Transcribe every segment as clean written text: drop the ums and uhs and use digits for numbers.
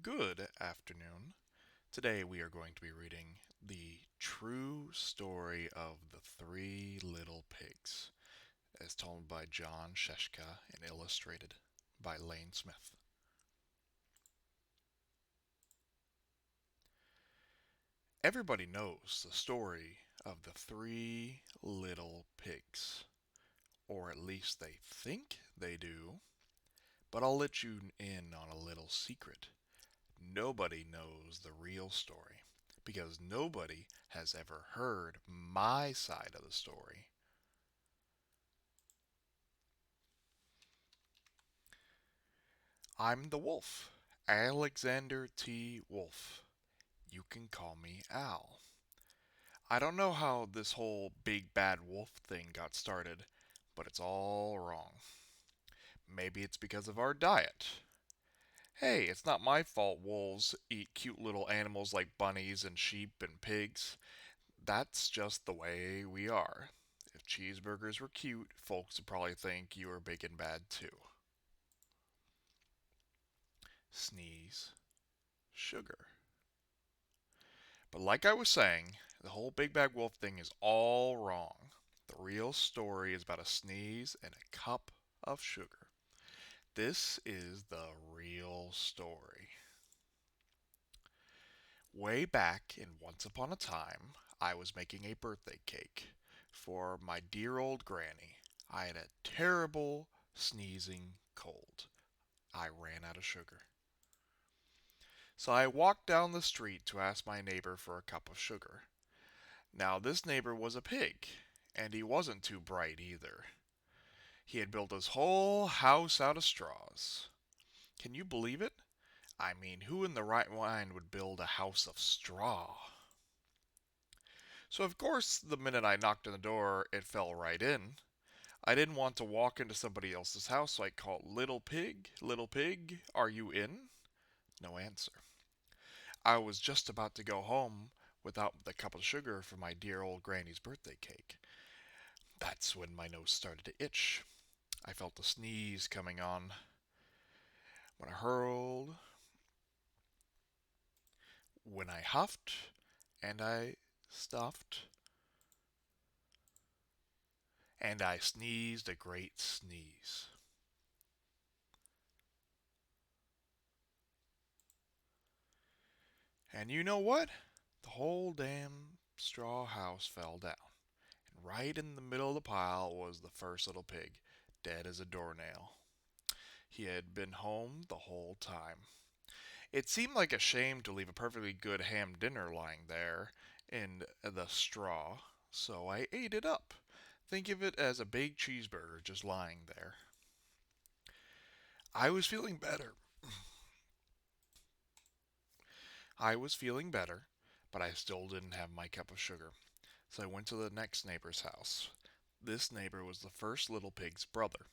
Good afternoon. Today we are going to be reading The True Story of the Three Little Pigs, as told by John Scieszka and illustrated by Lane Smith. Everybody knows the story of the three little pigs, or at least they think they do, but I'll let you in on a little secret. Nobody knows the real story because nobody has ever heard my side of the story. I'm the wolf, Alexander T. Wolf. You can call me Al. I don't know how this whole big bad wolf thing got started, but it's all wrong. Maybe it's because of our diet. Hey, it's not my fault wolves eat cute little animals like bunnies and sheep and pigs. That's just the way we are. If cheeseburgers were cute, folks would probably think you were big and bad too. Sneeze. Sugar. But like I was saying, the whole Big Bad Wolf thing is all wrong. The real story is about a sneeze and a cup of sugar. This is the real story. Way back in Once Upon a Time, I was making a birthday cake for my dear old granny. I had a terrible sneezing cold. I ran out of sugar. So I walked down the street to ask my neighbor for a cup of sugar. Now, this neighbor was a pig, and he wasn't too bright either. He had built his whole house out of straws. Can you believe it? I mean, who in the right mind would build a house of straw? So, of course, the minute I knocked on the door, it fell right in. I didn't want to walk into somebody else's house, so I called, Little pig, are you in? No answer. I was just about to go home without the cup of sugar for my dear old granny's birthday cake. That's when my nose started to itch. I felt a sneeze coming on. When I hurled, when I huffed, and I stuffed, and I sneezed a great sneeze. And you know what? The whole damn straw house fell down. And right in the middle of the pile was the first little pig, dead as a doornail. He had been home the whole time. It seemed like a shame to leave a perfectly good ham dinner lying there in the straw, so I ate it up. Think of it as a big cheeseburger just lying there. I was feeling better. I was feeling better, but I still didn't have my cup of sugar. So I went to the next neighbor's house. This neighbor was the first little pig's brother.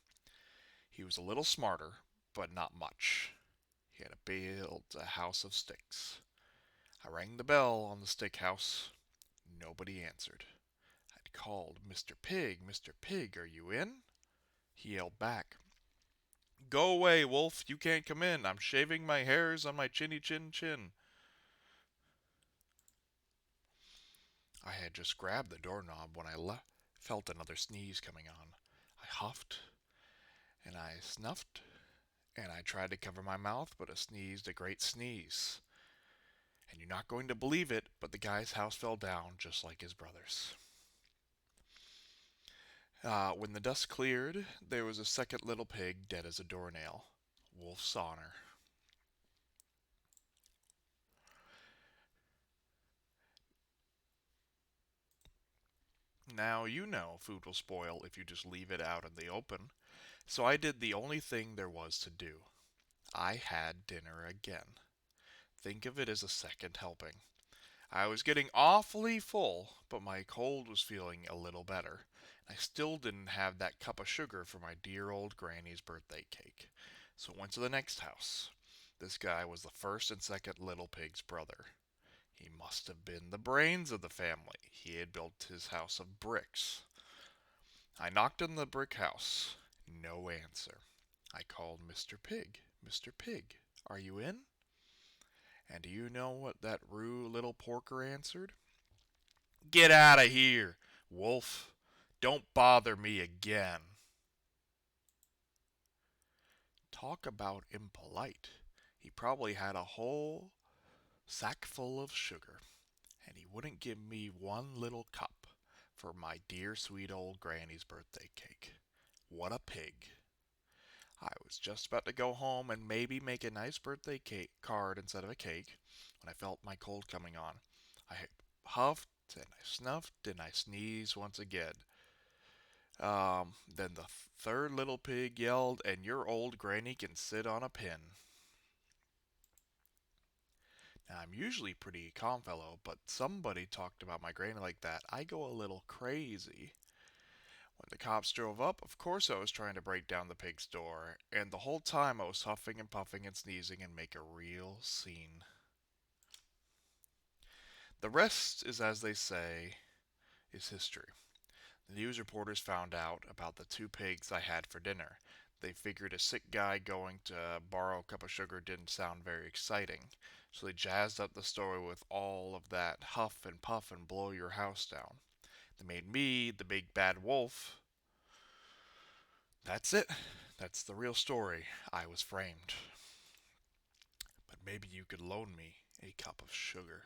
He was a little smarter, but not much. He had built a house of sticks. I rang the bell on the stick house. Nobody answered. I'd called, Mr. Pig, are you in? He yelled back, Go away, Wolf, you can't come in. I'm shaving my hairs on my chinny chin chin. I had just grabbed the doorknob when I felt another sneeze coming on. I huffed, and I snuffed, and I tried to cover my mouth, but I sneezed a great sneeze. And you're not going to believe it, but the guy's house fell down just like his brother's. When the dust cleared, there was a second little pig dead as a doornail. Wolf's honor. Now you know food will spoil if you just leave it out in the open. So I did the only thing there was to do. I had dinner again. Think of it as a second helping. I was getting awfully full, but my cold was feeling a little better. I still didn't have that cup of sugar for my dear old granny's birthday cake. So I went to the next house. This guy was the first and second little pig's brother. He must have been the brains of the family. He had built his house of bricks. I knocked on the brick house. No answer. I called Mr. Pig. Mr. Pig, are you in? And do you know what that rude little porker answered? Get out of here, wolf. Don't bother me again. Talk about impolite. He probably had a whole sack full of sugar, and he wouldn't give me one little cup for my dear sweet old granny's birthday cake. What a pig. I was just about to go home and maybe make a nice birthday cake card instead of a cake when I felt my cold coming on. I huffed and I snuffed and I sneezed once again. Then the third little pig yelled, and your old granny can sit on a pin. Now, I'm usually pretty calm fellow, but somebody talked about my granny like that. I go a little crazy. When the cops drove up, of course I was trying to break down the pig's door, and the whole time I was huffing and puffing and sneezing and make a real scene. The rest is, as they say, is history. The news reporters found out about the two pigs I had for dinner. They figured a sick guy going to borrow a cup of sugar didn't sound very exciting, so they jazzed up the story with all of that huff and puff and blow your house down. They made me the big bad wolf. That's it. That's the real story. I was framed. But maybe you could loan me a cup of sugar.